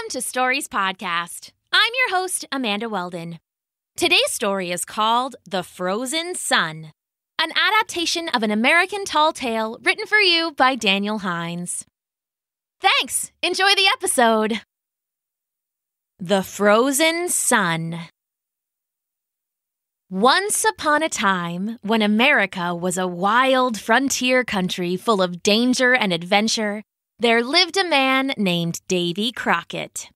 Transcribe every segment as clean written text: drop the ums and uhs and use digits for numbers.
Welcome to Stories Podcast. I'm your host, Amanda Weldin. Today's story is called The Frozen Sun, an adaptation of an American tall tale written for you by Daniel Hinds. Thanks! Enjoy the episode! The Frozen Sun. Once upon a time, when America was a wild frontier country full of danger and adventure, there lived a man named Davey Crocket.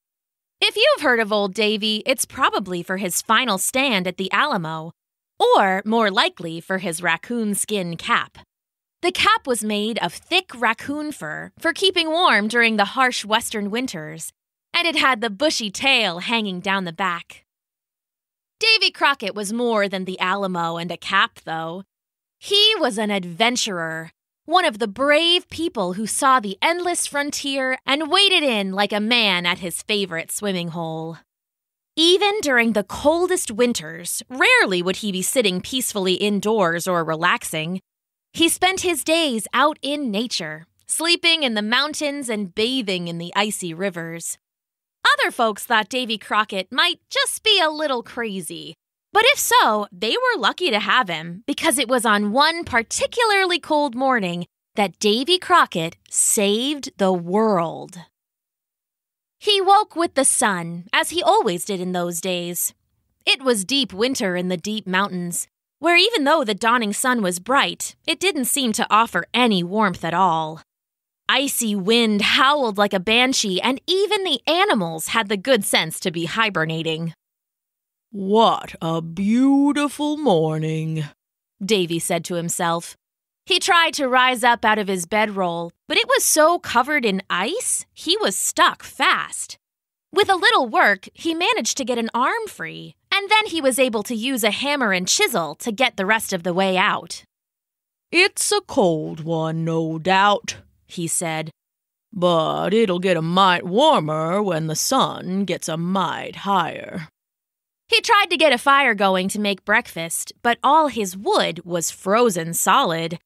If you've heard of old Davey, it's probably for his final stand at the Alamo, or more likely for his raccoon skin cap. The cap was made of thick raccoon fur for keeping warm during the harsh western winters, and it had the bushy tail hanging down the back. Davey Crocket was more than the Alamo and a cap, though. He was an adventurer, one of the brave people who saw the endless frontier and waded in like a man at his favorite swimming hole. Even during the coldest winters, rarely would he be sitting peacefully indoors or relaxing. He spent his days out in nature, sleeping in the mountains and bathing in the icy rivers. Other folks thought Davey Crocket might just be a little crazy. But if so, they were lucky to have him because it was on one particularly cold morning that Davey Crocket saved the world. He woke with the sun, as he always did in those days. It was deep winter in the deep mountains, where even though the dawning sun was bright, it didn't seem to offer any warmth at all. Icy wind howled like a banshee, and even the animals had the good sense to be hibernating. "What a beautiful morning," Davey said to himself. He tried to rise up out of his bedroll, but it was so covered in ice, he was stuck fast. With a little work, he managed to get an arm free, and then he was able to use a hammer and chisel to get the rest of the way out. "It's a cold one, no doubt," he said, "but it'll get a mite warmer when the sun gets a mite higher." He tried to get a fire going to make breakfast, but all his wood was frozen solid.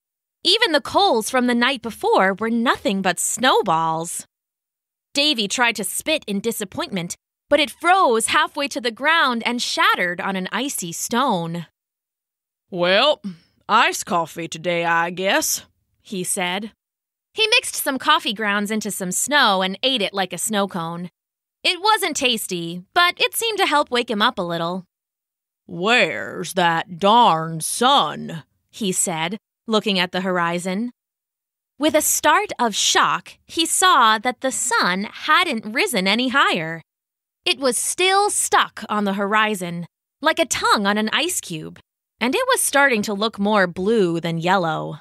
Even the coals from the night before were nothing but snowballs. Davey tried to spit in disappointment, but it froze halfway to the ground and shattered on an icy stone. "Well, iced coffee today, I guess," he said. He mixed some coffee grounds into some snow and ate it like a snow cone. It wasn't tasty, but it seemed to help wake him up a little. "Where's that darn sun?" he said, looking at the horizon. With a start of shock, he saw that the sun hadn't risen any higher. It was still stuck on the horizon, like a tongue on an ice cube, and it was starting to look more blue than yellow.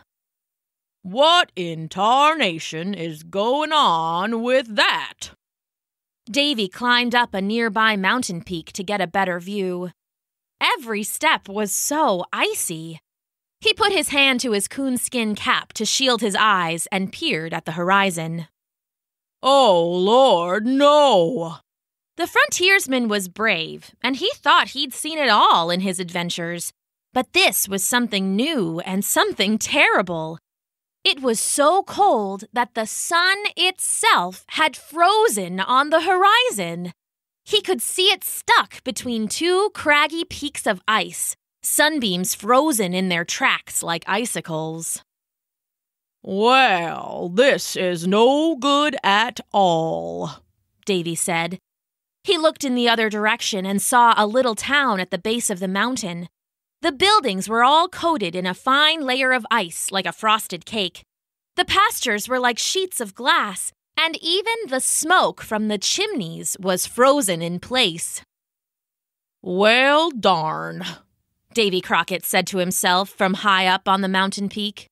"What in tarnation is going on with that?" Davey climbed up a nearby mountain peak to get a better view. Every step was so icy. He put his hand to his coonskin cap to shield his eyes and peered at the horizon. "Oh, Lord, no!" The frontiersman was brave, and he thought he'd seen it all in his adventures. But this was something new and something terrible. It was so cold that the sun itself had frozen on the horizon. He could see it stuck between two craggy peaks of ice, sunbeams frozen in their tracks like icicles. "Well, this is no good at all," Davey said. He looked in the other direction and saw a little town at the base of the mountain. The buildings were all coated in a fine layer of ice like a frosted cake. The pastures were like sheets of glass, and even the smoke from the chimneys was frozen in place. "Well, darn," Davey Crocket said to himself from high up on the mountain peak.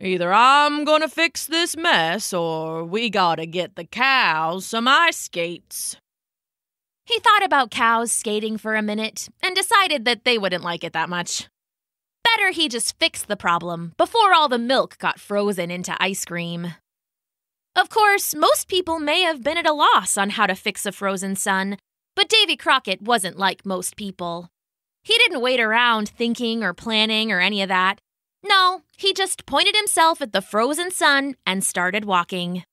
"Either I'm gonna fix this mess, or we gotta get the cows some ice skates." He thought about cows skating for a minute and decided that they wouldn't like it that much. Better he just fix the problem before all the milk got frozen into ice cream. Of course, most people may have been at a loss on how to fix a frozen sun, but Davey Crocket wasn't like most people. He didn't wait around thinking or planning or any of that. No, he just pointed himself at the frozen sun and started walking.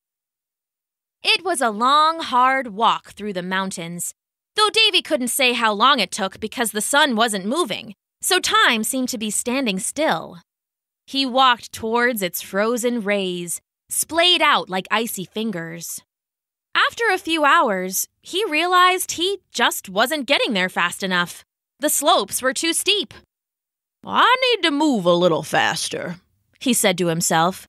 It was a long, hard walk through the mountains, though Davy couldn't say how long it took because the sun wasn't moving, so time seemed to be standing still. He walked towards its frozen rays, splayed out like icy fingers. After a few hours, he realized he just wasn't getting there fast enough. The slopes were too steep. I need to move a little faster, he said to himself.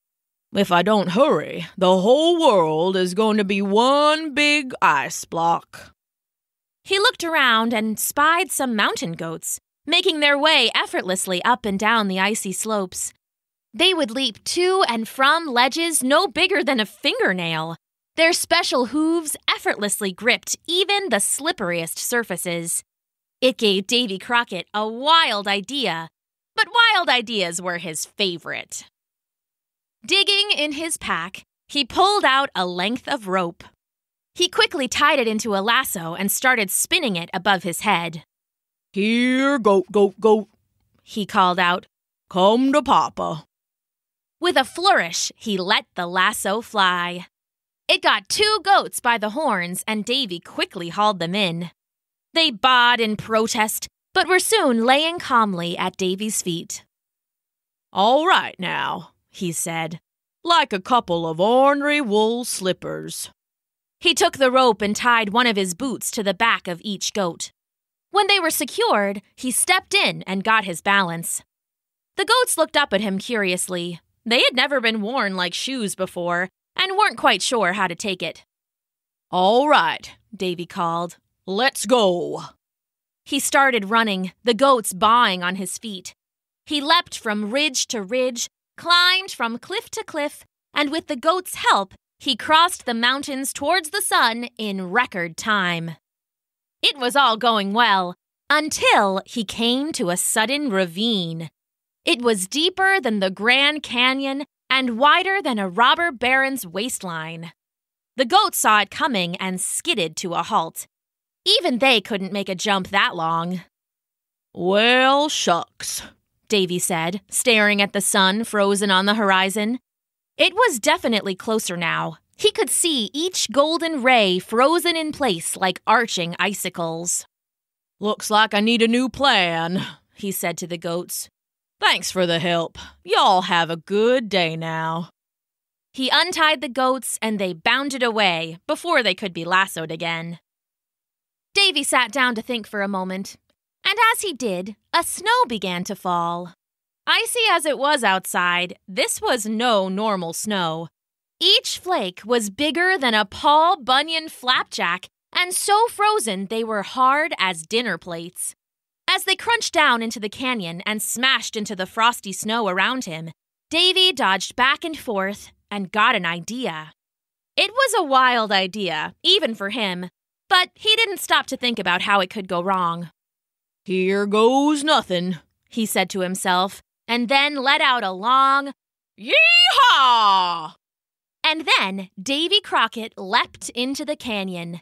If I don't hurry, the whole world is going to be one big ice block. He looked around and spied some mountain goats, making their way effortlessly up and down the icy slopes. They would leap to and from ledges no bigger than a fingernail. Their special hooves effortlessly gripped even the slipperiest surfaces. It gave Davy Crocket a wild idea, but wild ideas were his favorite. Digging in his pack, he pulled out a length of rope. He quickly tied it into a lasso and started spinning it above his head. Here, goat, goat, goat, he called out. Come to Papa. With a flourish, he let the lasso fly. It got 2 goats by the horns, and Davy quickly hauled them in. They baaed in protest, but were soon laying calmly at Davy's feet. All right now, he said, like a couple of ornery wool slippers. He took the rope and tied one of his boots to the back of each goat. When they were secured, he stepped in and got his balance. The goats looked up at him curiously. They had never been worn like shoes before and weren't quite sure how to take it. All right, Davy called. Let's go. He started running, the goats baaing on his feet. He leapt from ridge to ridge, climbed from cliff to cliff, and with the goats' help, he crossed the mountains towards the sun in record time. It was all going well, until he came to a sudden ravine. It was deeper than the Grand Canyon and wider than a robber baron's waistline. The goats saw it coming and skidded to a halt. Even they couldn't make a jump that long. Well, shucks, Davy said, staring at the sun frozen on the horizon. It was definitely closer now. He could see each golden ray frozen in place like arching icicles. Looks like I need a new plan, he said to the goats. Thanks for the help. Y'all have a good day now. He untied the goats and they bounded away before they could be lassoed again. Davy sat down to think for a moment, and as he did, a snow began to fall. Icy as it was outside, this was no normal snow. Each flake was bigger than a Paul Bunyan flapjack, and so frozen they were hard as dinner plates. As they crunched down into the canyon and smashed into the frosty snow around him, Davy dodged back and forth and got an idea. It was a wild idea, even for him, but he didn't stop to think about how it could go wrong. Here goes nothing, he said to himself, and then let out a long, Yee-haw! And then Davy Crocket leapt into the canyon.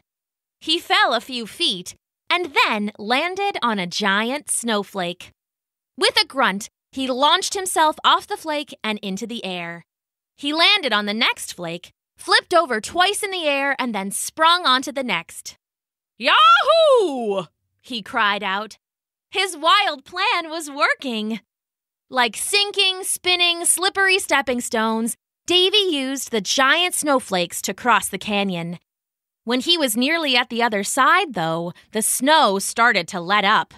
He fell a few feet, and then landed on a giant snowflake. With a grunt, he launched himself off the flake and into the air. He landed on the next flake, flipped over twice in the air, and then sprung onto the next. Yahoo! He cried out. His wild plan was working. Like sinking, spinning, slippery stepping stones, Davy used the giant snowflakes to cross the canyon. When he was nearly at the other side, though, the snow started to let up.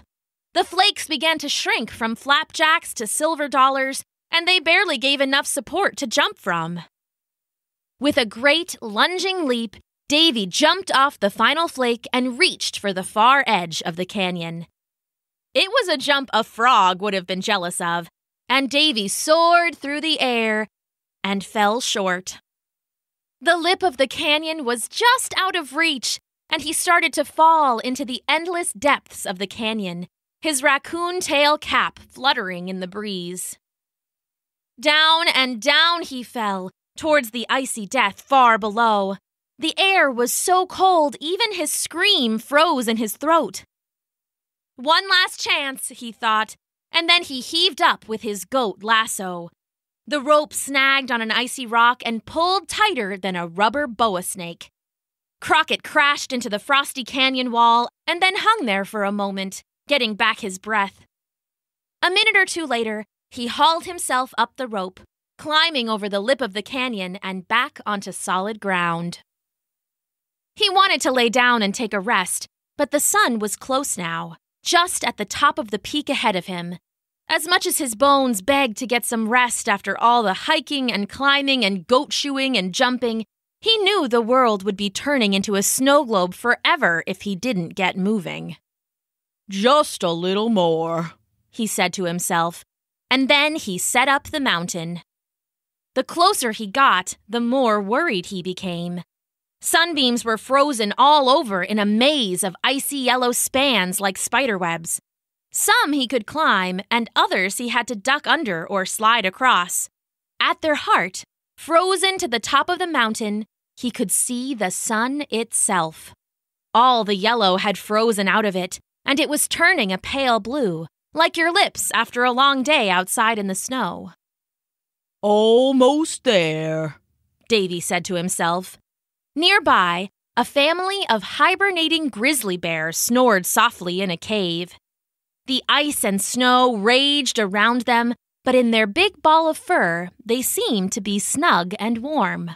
The flakes began to shrink from flapjacks to silver dollars, and they barely gave enough support to jump from. With a great lunging leap, Davy jumped off the final flake and reached for the far edge of the canyon. It was a jump a frog would have been jealous of, and Davy soared through the air and fell short. The lip of the canyon was just out of reach, and he started to fall into the endless depths of the canyon, his raccoon tail cap fluttering in the breeze. Down and down he fell, towards the icy death far below. The air was so cold even his scream froze in his throat. One last chance, he thought, and then he heaved up with his goat lasso. The rope snagged on an icy rock and pulled tighter than a rubber boa snake. Crocket crashed into the frosty canyon wall and then hung there for a moment, getting back his breath. A minute or two later, he hauled himself up the rope, climbing over the lip of the canyon and back onto solid ground. He wanted to lay down and take a rest, but the sun was close now, just at the top of the peak ahead of him. As much as his bones begged to get some rest after all the hiking and climbing and goat shoeing and jumping, he knew the world would be turning into a snow globe forever if he didn't get moving. "Just a little more," he said to himself, and then he set up the mountain. The closer he got, the more worried he became. Sunbeams were frozen all over in a maze of icy yellow spans like spiderwebs. Some he could climb, and others he had to duck under or slide across. At their heart, frozen to the top of the mountain, he could see the sun itself. All the yellow had frozen out of it, and it was turning a pale blue, like your lips after a long day outside in the snow. "Almost there," Davey said to himself. Nearby, a family of hibernating grizzly bears snored softly in a cave. The ice and snow raged around them, but in their big ball of fur, they seemed to be snug and warm.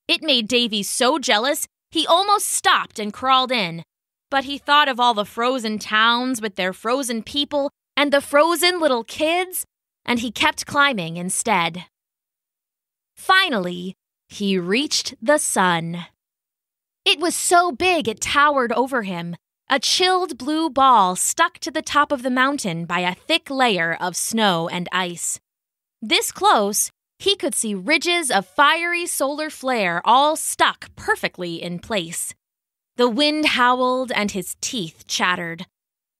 It made Davey so jealous, he almost stopped and crawled in. But he thought of all the frozen towns with their frozen people and the frozen little kids, and he kept climbing instead. Finally, he reached the sun. It was so big it towered over him, a chilled blue ball stuck to the top of the mountain by a thick layer of snow and ice. This close, he could see ridges of fiery solar flare all stuck perfectly in place. The wind howled and his teeth chattered.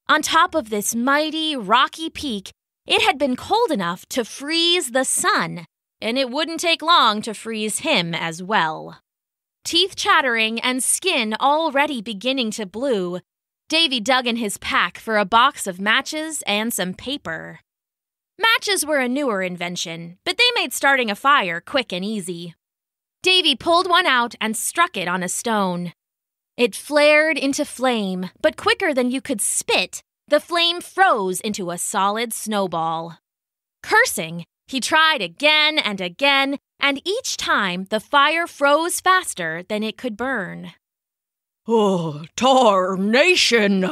On top of this mighty, rocky peak, it had been cold enough to freeze the sun, and it wouldn't take long to freeze him as well. Teeth chattering and skin already beginning to blue, Davey dug in his pack for a box of matches and some paper. Matches were a newer invention, but they made starting a fire quick and easy. Davey pulled one out and struck it on a stone. It flared into flame, but quicker than you could spit, the flame froze into a solid snowball. Cursing, he tried again, and each time the fire froze faster than it could burn. "Oh, tarnation,"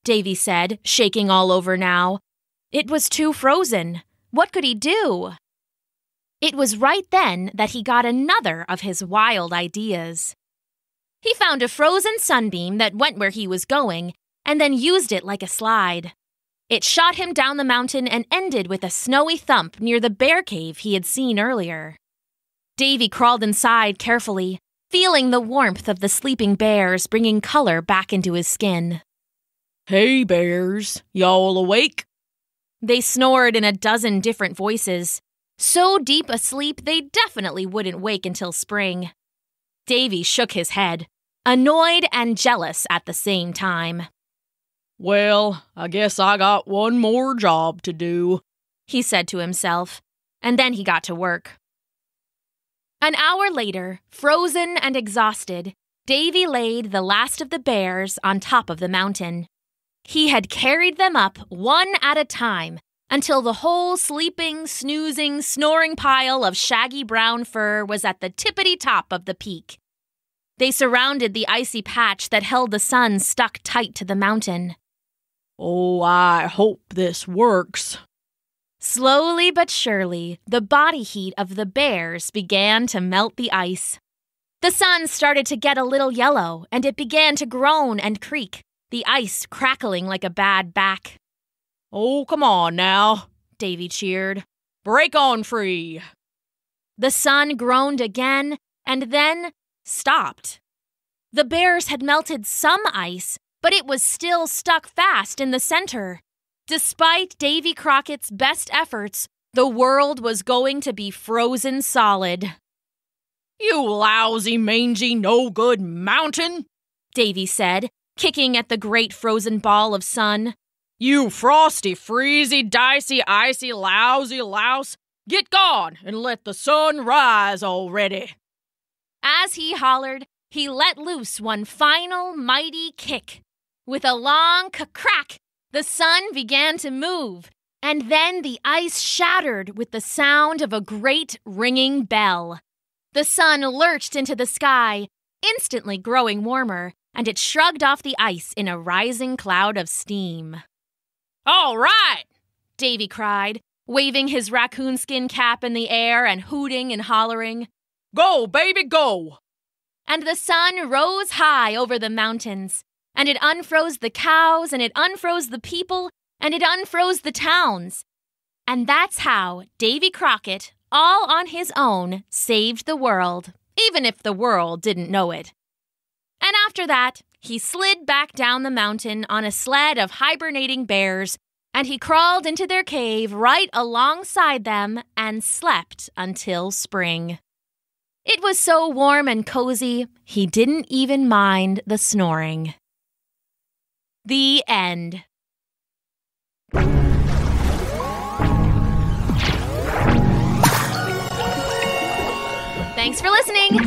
Davey said, shaking all over now. It was too frozen. What could he do? It was right then that he got another of his wild ideas. He found a frozen sunbeam that went where he was going, and then used it like a slide. It shot him down the mountain and ended with a snowy thump near the bear cave he had seen earlier. Davey crawled inside carefully, feeling the warmth of the sleeping bears bringing color back into his skin. "Hey, bears, y'all awake?" They snored in a dozen different voices, so deep asleep they definitely wouldn't wake until spring. Davey shook his head, annoyed and jealous at the same time. "Well, I guess I got one more job to do," he said to himself, and then he got to work. An hour later, frozen and exhausted, Davey laid the last of the bears on top of the mountain. He had carried them up one at a time until the whole sleeping, snoozing, snoring pile of shaggy brown fur was at the tippity-top of the peak. They surrounded the icy patch that held the sun stuck tight to the mountain. "Oh, I hope this works." Slowly but surely, the body heat of the bears began to melt the ice. The sun started to get a little yellow, and it began to groan and creak, the ice crackling like a bad back. "Oh, come on now," Davey cheered. "Break on free." The sun groaned again, and then stopped. The bears had melted some ice, but it was still stuck fast in the center. Despite Davey Crockett's best efforts, the world was going to be frozen solid. "You lousy, mangy, no-good mountain," Davey said, kicking at the great frozen ball of sun. "You frosty, freezy, dicey, icy, lousy louse, get gone and let the sun rise already." As he hollered, he let loose one final mighty kick. With a long crack, the sun began to move, and then the ice shattered with the sound of a great ringing bell. The sun lurched into the sky, instantly growing warmer, and it shrugged off the ice in a rising cloud of steam. "All right!" Davey cried, waving his raccoon skin cap in the air and hooting and hollering. "Go, baby, go!" And the sun rose high over the mountains, and it unfroze the cows, and it unfroze the people, and it unfroze the towns. And that's how Davey Crocket, all on his own, saved the world, even if the world didn't know it. And after that, he slid back down the mountain on a sled of hibernating bears, and he crawled into their cave right alongside them and slept until spring. It was so warm and cozy, he didn't even mind the snoring. The end. Thanks for listening.